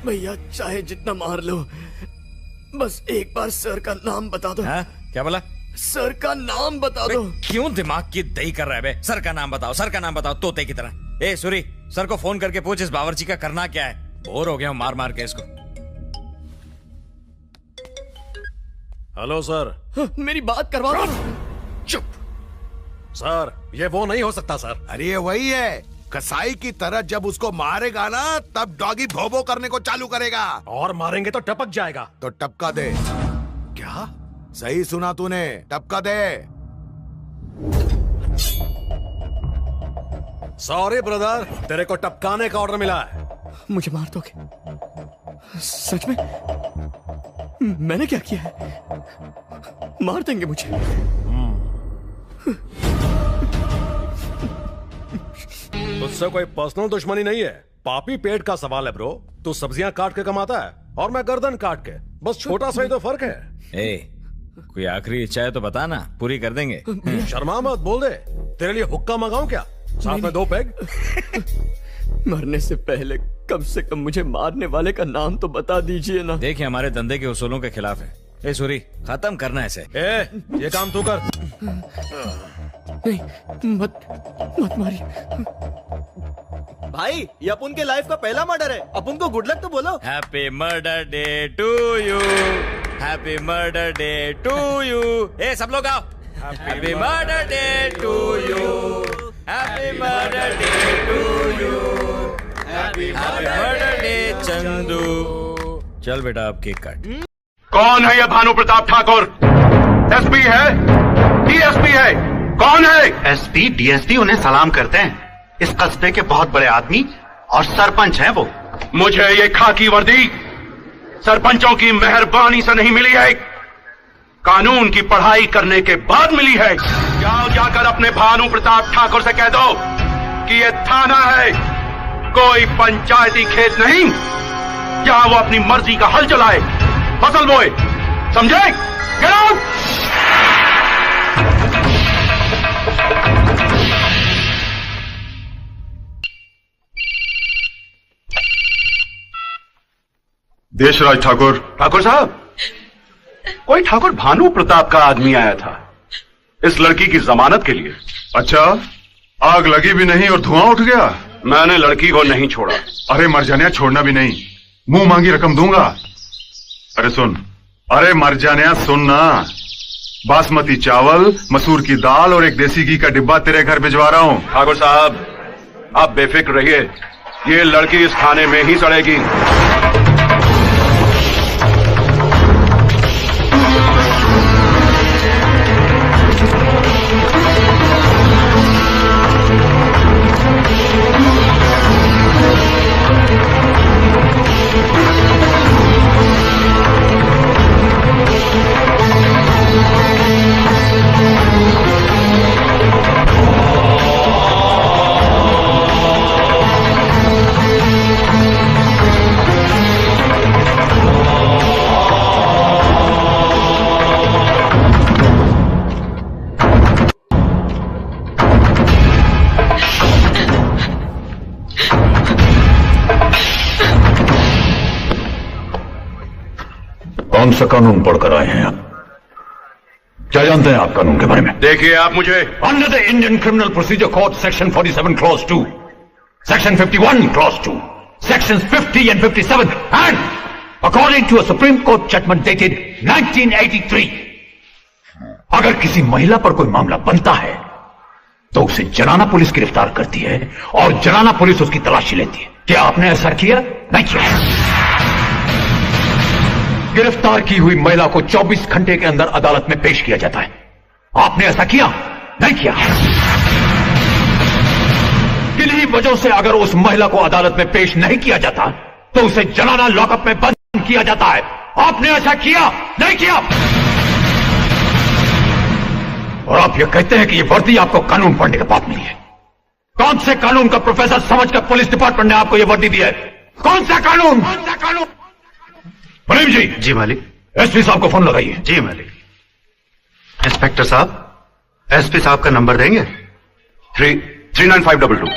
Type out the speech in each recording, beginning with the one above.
भैया चाहे जितना मार लो, बस एक बार सर का नाम बता दो। हाँ? क्या बोला? सर का नाम बता दो। क्यों दिमाग की दही कर रहा है बे? सर का नाम बताओ, सर का नाम बताओ, तोते की तरह। ए सूरी, सर को फोन करके पूछ इस बावर्ची का करना क्या है। बोर हो गया हूं मार मार के इसको। Hello sir. मेरी बात करवा दो। चुप सर, ये वो नहीं हो सकता सर। अरे ये वही है, कसाई की तरह जब उसको मारेगा ना तब डॉगी भोबो करने को चालू करेगा। और मारेंगे तो टपक जाएगा। तो टपका दे। क्या? सही सुना तूने, टपका दे। सॉरी ब्रदर, तेरे को टपकाने का ऑर्डर मिला है। मुझे मार दोगे? सच में? मैंने क्या किया है? मार देंगे मुझे? तुझसे कोई पर्सनल दुश्मनी नहीं है, पापी पेट का सवाल है ब्रो। तू सब्जियां काट के कमाता है और मैं गर्दन काट के, बस छोटा सा ही तो फर्क है। ए, कोई आखिरी इच्छा है तो बता ना, पूरी कर देंगे। शर्मा मत, बोल दे। तेरे लिए हुक्का मंगाऊं क्या? साथ में 2 पेग। मरने से पहले कम से कम मुझे मारने वाले का नाम तो बता दीजिए ना। देखिए हमारे धंधे के उसूलों के खिलाफ है। ए सूरी, खत्म करना है इसे। ए, ये काम तू कर। नहीं, मत मारिए भाई। ये अपन के लाइफ का पहला मर्डर है, अपन को गुड लक तो बोलो। Happy murder day to you, happy murder day to you. ए सब लोग आओ। Happy murder day to you, happy murder day to you, happy murder day Chandu. चल बेटा अब केक काट। कौन है ये भानु प्रताप ठाकुर? एसपी है? डीएसपी है? कौन है? एसपी डीएसपी उन्हें सलाम करते हैं। इस कस्बे के बहुत बड़े आदमी और सरपंच हैं वो। मुझे ये खाकी वर्दी सरपंचों की मेहरबानी से नहीं मिली है, कानून की पढ़ाई करने के बाद मिली है। जाओ जाकर अपने भानु प्रताप ठाकुर से कह दो कि ये थाना है, कोई पंचायती खेत नहीं जहां वो अपनी मर्जी का हल चलाए, फसल बोए। समझे? Get out. देशराज ठाकुर। ठाकुर साहब, कोई ठाकुर भानु प्रताप का आदमी आया था इस लड़की की जमानत के लिए। अच्छा, आग लगी भी नहीं और धुआं उठ गया? मैंने लड़की को नहीं छोड़ा। अरे मर जाने, छोड़ना भी नहीं, मुंह मांगी रकम दूंगा। अरे सुन, अरे मर जाने सुन ना, बासमती चावल, मसूर की दाल और एक देसी घी का डिब्बा तेरे घर भिजवा रहा हूं। ठाकुर साहब, आप बेफिक्र रहिए, ये लड़की इस थाने में ही सड़ेगी। कौन सा कानून पढ़कर आए हैं आप? क्या जानते हैं आप कानून के बारे में? देखिए आप मुझे under the Indian criminal procedure code section 47 clause 2, section 51 clause 2, sections 50 and 57 and according to a Supreme Court judgment dated 1983, अगर किसी महिला पर कोई मामला बनता है तो उसे जनाना पुलिस गिरफ्तार करती है और जनाना पुलिस उसकी तलाशी लेती है। क्या आपने ऐसा किया? नहीं किया। गिरफ्तार की हुई महिला को 24 घंटे के अंदर अदालत में पेश किया जाता है। आपने ऐसा किया? नहीं किया। किन्हीं वजहों से अगर उस महिला को अदालत में पेश नहीं किया जाता तो उसे जनाना लॉकअप में बंद किया जाता है। आपने ऐसा किया? नहीं किया। और आप ये कहते हैं कि ये वर्दी आपको कानून पढ़ने के बाद मिली है। कौन से कानून का प्रोफेसर समझकर पुलिस डिपार्टमेंट ने आपको ये वर्दी दी है? कौन सा कानून? कौन सा कानून? प्रेम जी। जी मालिक। एसपी साहब को फोन लगाइए। जी मालिक। इंस्पेक्टर साहब, एसपी साहब का नंबर देंगे? 39522।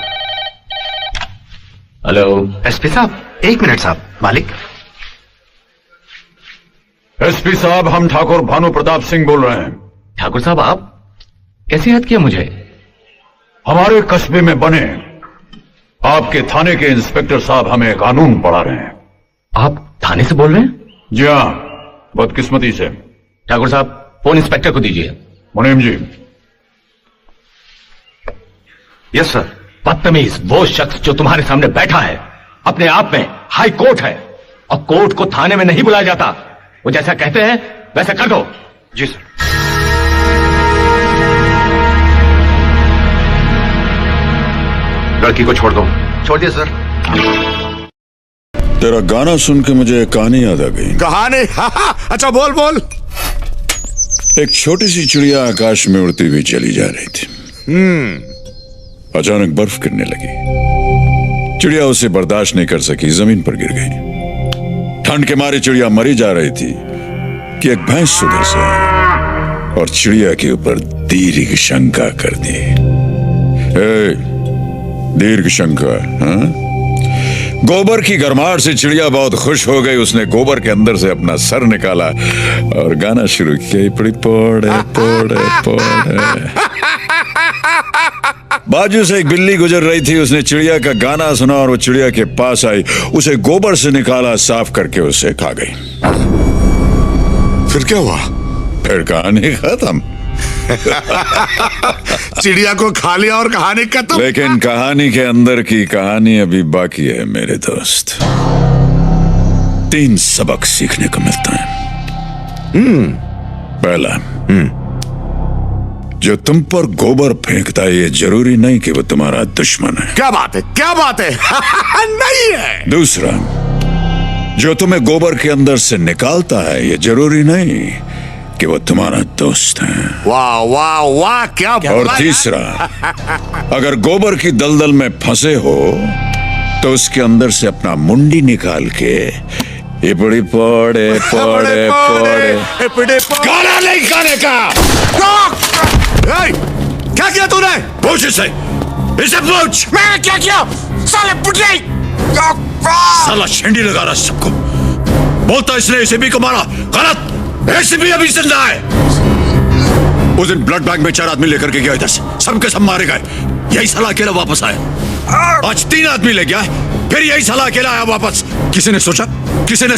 हेलो। एसपी साहब, एक मिनट साहब। मालिक। एसपी साहब, हम ठाकुर भानु प्रताप सिंह बोल रहे हैं। ठाकुर साहब, आप कैसे याद किया मुझे? हमारे कस्बे में बने आपके थाने के इंस्पेक्टर साहब हमें कानून पढ़ा रहे हैं। आप थाने से बोल रहे हैं? जी हाँ, बदकिस्मती से। ठाकुर साहब, फोन इंस्पेक्टर को दीजिए। मुनीम जी। Yes sir. बदतमीज, वो शख्स जो तुम्हारे सामने बैठा है अपने आप में हाई कोर्ट है, और कोर्ट को थाने में नहीं बुलाया जाता। वो जैसा कहते हैं वैसा कर दो। जी सर। लड़की को छोड़ दो। छोड़ दिया सर। तेरा गाना सुन के मुझे एक कहानी याद आ गई। कहानी? अच्छा, बोल बोल। एक छोटी सी चिड़िया आकाश में उड़ती हुई चली जा रही थी। अचानक बर्फ गिरने लगी। चिड़िया उसे बर्दाश्त नहीं कर सकी, जमीन पर गिर गई। ठंड के मारे चिड़िया मरी जा रही थी कि एक भैंस उधर से आई और चिड़िया के ऊपर दीर्घ शंका कर दी। दीर्घ शंका? हाँ? गोबर की गर्माहट से चिड़िया बहुत खुश हो गई। उसने गोबर के अंदर से अपना सर निकाला और गाना शुरू किया। पड़ी पोड़े पोड़े पोड़े। बाजू से एक बिल्ली गुजर रही थी। उसने चिड़िया का गाना सुना और वो चिड़िया के पास आई, उसे गोबर से निकाला, साफ करके उसे खा गई। फिर क्या हुआ? फिर कहानी खत्म। चिड़िया को खा लिया और कहानी खत्म। लेकिन कहानी के अंदर की कहानी अभी बाकी है मेरे दोस्त। 3 सबक सीखने को मिलता है। पहला, जो तुम पर गोबर फेंकता है ये जरूरी नहीं कि वो तुम्हारा दुश्मन है। क्या बात है, क्या बात है। नहीं है। दूसरा, जो तुम्हें गोबर के अंदर से निकालता है ये जरूरी नहीं कि वो तुम्हारा दोस्त है। वाह वाह वाह, क्या और तीसरा, अगर गोबर की दलदल में फंसे हो तो उसके अंदर से अपना मुंडी निकाल के ये बड़ी पौड़े पौड़े पौड़े गाना नहीं गाने का। क्या किया तूने? पूछ इसे पूछ। मैं क्या किया? साले पुटली! साला शेंडी लगा रहा सबको। बोलता इसने एसीपी को मारा। गलत। एसीपी अभी जिंदा है। उस दिन ब्लड बैंक में 4 आदमी लेकर के गया इधर से, सबके सब मारे गए। यही साला अकेला वापस आया। आज 3 आदमी ले गया, फिर यही साला अकेला आया वापस। किसी ने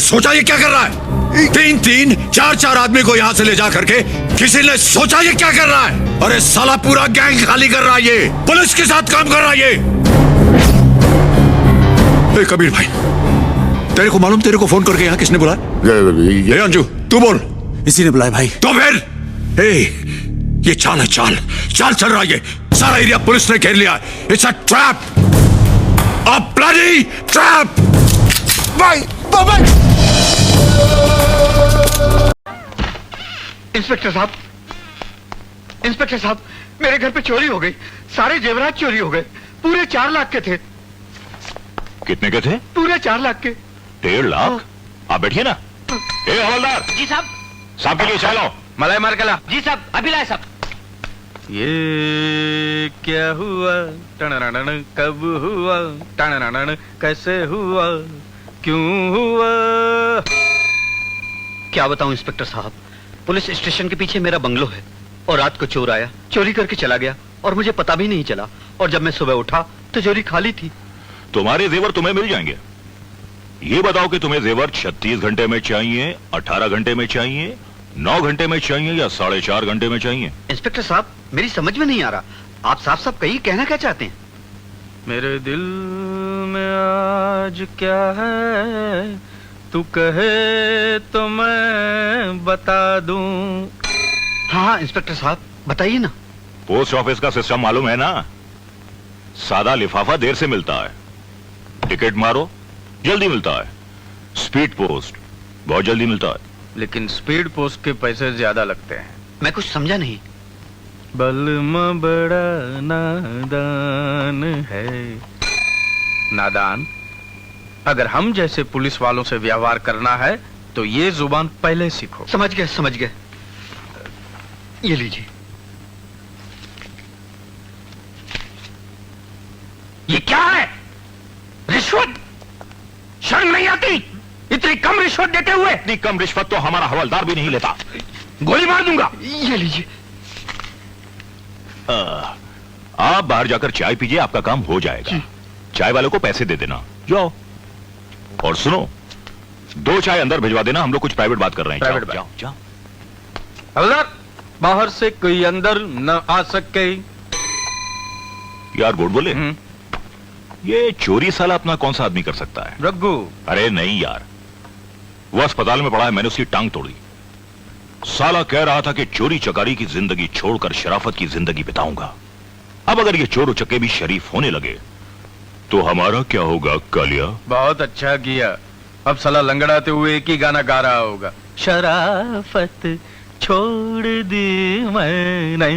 सोचा ये क्या कर रहा है? 3-3, 4-4 आदमी को यहाँ से ले जा करके किसी ने सोचा ये क्या कर रहा है? अरे साला पूरा गैंग खाली कर रहा है ये, पुलिस के साथ काम कर रहा है ये। कबीर भाई, तेरे को मालूम तेरे को फोन करके यहाँ किसने बुलाया? अंजू, तू बोल। इसी ने बुलाया भाई। तो फिर ये चाल है, चाल चल रहा है ये। सारा एरिया पुलिस ने घेर लिया है। It's a trap, a bloody trap. भाई बाबा! इंस्पेक्टर साहब, मेरे घर पे चोरी हो गई। सारे जेवरात चोरी हो गए। पूरे 4 लाख के थे। कितने के थे? पूरे 4 लाख के। 1.5 लाख? आप बैठिए ना। ए हवलदार जी साहब। साहब के लिए चाय लाओ। मलाई मार कला। जी साहब, अभी लाए साहब। ये क्या हुआ, टननन कब हुआ, टननन कैसे हुआ, क्यों हुआ? क्या बताऊं इंस्पेक्टर साहब, पुलिस स्टेशन के पीछे मेरा बंगलो है और रात को चोर आया, चोरी करके चला गया और मुझे पता भी नहीं चला। और जब मैं सुबह उठा तो चोरी खाली थी। तुम्हारे जेवर तुम्हें मिल जाएंगे। ये बताओ कि तुम्हें जेवर 36 घंटे में चाहिए, 18 घंटे में चाहिए, 9 घंटे में चाहिए या 4.5 घंटे में चाहिए? इंस्पेक्टर साहब, मेरी समझ में नहीं आ रहा। आप साफ साफ कहिए, कहना क्या चाहते हैं? मेरे दिल में आज क्या है, तू कहे तो मैं बता दूं। हाँ इंस्पेक्टर साहब, बताइए ना। पोस्ट ऑफिस का सिस्टम मालूम है ना? सादा लिफाफा देर से मिलता है, टिकट मारो जल्दी मिलता है। स्पीड पोस्ट बहुत जल्दी मिलता है। लेकिन स्पीड पोस्ट के पैसे ज्यादा लगते हैं। मैं कुछ समझा नहीं। बलमा बड़ा नादान है। नादान? अगर हम जैसे पुलिस वालों से व्यवहार करना है तो ये जुबान पहले सीखो। समझ गए। ये लीजिए। ये क्या है? रिश्वत? शर्म नहीं आती इतनी कम रिश्वत देते हुए? इतनी कम रिश्वत तो हमारा हवलदार भी नहीं लेता। गोली मार दूंगा। ये लीजिए। आप बाहर जाकर चाय पीजिए, आपका काम हो जाएगा। चाय वाले को पैसे दे देना, जाओ। और सुनो, 2 चाय अंदर भिजवा देना, हम लोग कुछ प्राइवेट बात कर रहे हैं। प्राइवेट जाओ, जाओ, हवलदार, बाहर से कोई अंदर न आ सके। यार गुड बोले। ये चोरी साला अपना कौन सा आदमी कर सकता है? रघु। अरे नहीं यार, वो अस्पताल में पड़ा है, मैंने उसकी टांग तोड़ी। साला कह रहा था कि चोरी चकारी की जिंदगी छोड़कर शराफत की जिंदगी बिताऊंगा। अब अगर ये चोर उचक्के भी शरीफ होने लगे तो हमारा क्या होगा कालिया? बहुत अच्छा किया। अब साला लंगड़ाते हुए एक ही गाना गा रहा होगा, शराफत छोड़ दी मैंने।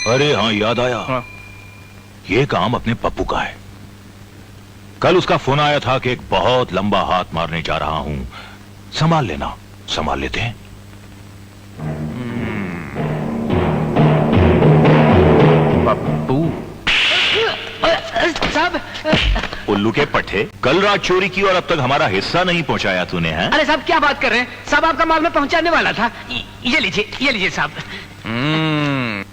अरे हाँ, याद आया। हाँ। ये काम अपने पप्पू का है। कल उसका फोन आया था कि एक बहुत लंबा हाथ मारने जा रहा हूं, संभाल लेना। संभाल लेते हैं। पप्पू साहब। उल्लू के पट्टे, कल रात चोरी की और अब तक हमारा हिस्सा नहीं पहुंचाया तूने, है? अरे साहब क्या बात कर रहे हैं साहब, आपका माल में पहुंचाने वाला था। ये लीजिए साहब।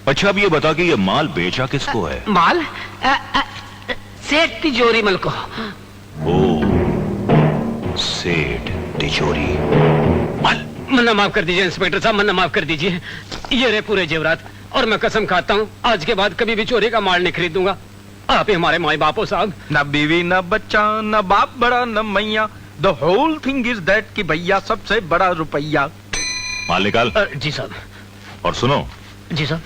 अच्छा, अब ये बता कि ये माल बेचा किसको है? माल सेठ तिजोरी मल को। ओ, सेठ तिजोरी मल। मन्ना माफ कर दीजिए इंस्पेक्टर साहब, मन्ना माफ कर दीजिए। ये रहे पूरे जेवरात, और मैं कसम खाता हूँ आज के बाद कभी भी चोरी का माल नहीं खरीदूंगा। आप ही हमारे माई बाप हो साहब। न बीवी न बच्चा न बाप बड़ा न मैया, the whole thing is that कि भैया सबसे बड़ा रुपया। माल निकाल। जी साहब। और सुनो जी साहब।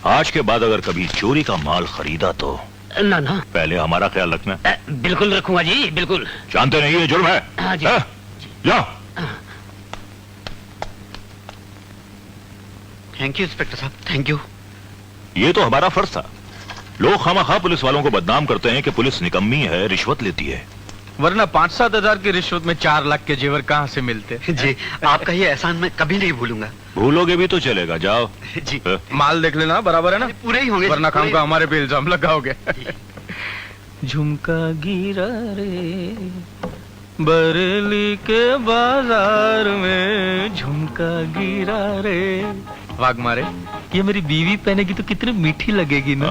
आज के बाद अगर कभी चोरी का माल खरीदा तो ना ना, पहले हमारा ख्याल रखना। बिल्कुल रखूंगा जी, बिल्कुल। जानते नहीं ये जुर्म है। हाँ जी। जाओ। थैंक यू इंस्पेक्टर साहब, थैंक यू। ये तो हमारा फर्ज था। लोग खामखा पुलिस वालों को बदनाम करते हैं कि पुलिस निकम्मी है, रिश्वत लेती है। वरना 5-7 हजार की रिश्वत में 4 लाख के जेवर कहाँ से मिलते? जी, आपका ये एहसान मैं कभी नहीं भूलूंगा। भूलोगे भी तो चलेगा, जाओ। जी। माल देख लेना, बराबर है ना? पूरे ही होंगे, वरना काम पूरे। का हमारे पे इल्जाम लगाओगे। झुमका गिरा रे बरेली के बाजार में, झुमका गिरा रे। वाग मारे, ये मेरी बीवी पहनेगी तो कितनी मीठी लगेगी ना।